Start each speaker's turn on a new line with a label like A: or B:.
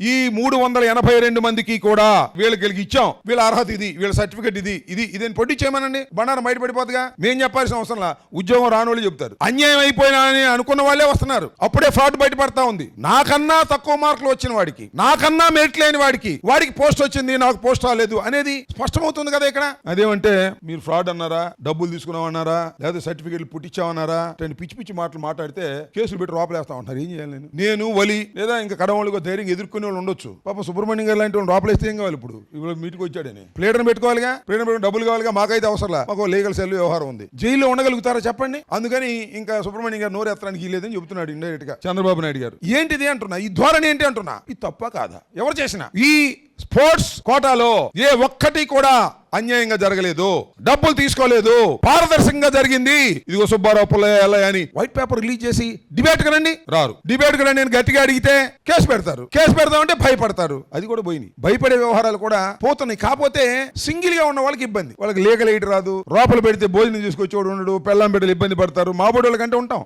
A: ఈ 382 మందికి కూడా వీళ్ళకి ఇచ్చాం, వీళ్ళ అర్హత ఇది, వీళ్ళ సర్టిఫికెట్ ఇది పొట్టించేయమనండి, బండారం బయటపడిపోతుందిగా. మేం చెప్పాల్సిన అవసరం, ఉద్యోగం రాని వాళ్ళు చెప్తారు. అన్యాయం అయిపోయినా అని అనుకున్న వాళ్ళే వస్తున్నారు, అప్పుడే ఫ్రాడ్ బయటపడతా ఉంది. నాకన్నా తక్కువ మార్కులు వచ్చిన వాడికి, నాకన్నా మెరిట్ లేని వాడికి పోస్ట్ వచ్చింది, నాకు పోస్ట్ రాలేదు అనేది స్పష్టమవుతుంది కదా ఇక్కడ. అదేమంటే మీరు ఫ్రాడ్ అన్నారా, డబ్బులు తీసుకున్నామన్నారా, లేదా సర్టిఫికెట్లు పుట్టించామన్నారా, పిచ్చి పిచ్చి మాటలు మాట్లాడితే కేసులు పెట్టి లోపలేస్తా ఉంటారు. ఏం చేయాలి నేను వలి లేదా ఇంకా కడవాళ్ళుగా ధైర్యం ఎదుర్కొనే వాళ్ళు ఉండొచ్చు. పాప సుబ్రహ్మణ్యం గారు లాంటి వాళ్ళు లోపలేస్తే ఏం కావాలి? ఇప్పుడు మీటికి వచ్చాడని ప్లేటర్ని పెట్టుకోవాలిగా, ప్లేటర్ డబ్బులు కావాలిగా. మాకైతే అవసరంలా, మాకు లీగల్ సెల్ వ్యవహారం ఉంది. జైల్లో ఉండగలుగుతారా చెప్పండి? అందుకని ఇంకా సుబ్రహ్మణ్యం గారు నోరు ఎత్తడానికి లేదని చెబుతున్నాడు ఇండైరెక్ట్ గా చంద్రబాబు నాయుడు గారు. ఏంటిది అంటున్నా, ఈ ధోరణి ఏంటి అంటున్నా, ఇది తప్ప కాదా? ఎవరు చేసినా ఈ స్పోర్ట్స్ కోటాలో ఏ ఒక్కటి కూడా అన్యాయంగా జరగలేదు, డబ్బులు తీసుకోలేదు, పారదర్శకంగా జరిగింది. ఇదిగో సుబ్బారావు పుల్లయ్య అని వైట్ పేపర్ రిలీజ్ చేసి డిబేట్ కరండి, రారు. డిబేట్ కరండి నేను గట్టిగా అడిగితే కేసు పెడతారు, కేసు పెడతామంటే భయపడతారు. అది కూడా పోయినాయి, భయపడే వ్యవహారాలు కూడా పోతున్నాయి. కాకపోతే సింగిల్ గా ఉన్న వాళ్ళకి ఇబ్బంది, వాళ్ళకి లీగల్ ఎయిడ్ రాదు, లోపల పెడితే భోజనం తీసుకొచ్చేవాడు ఉండడు, పెళ్ళాం బిడ్డలు ఇబ్బంది పడతారు. మా బోడోళ్ళ కంటే ఉంటాం,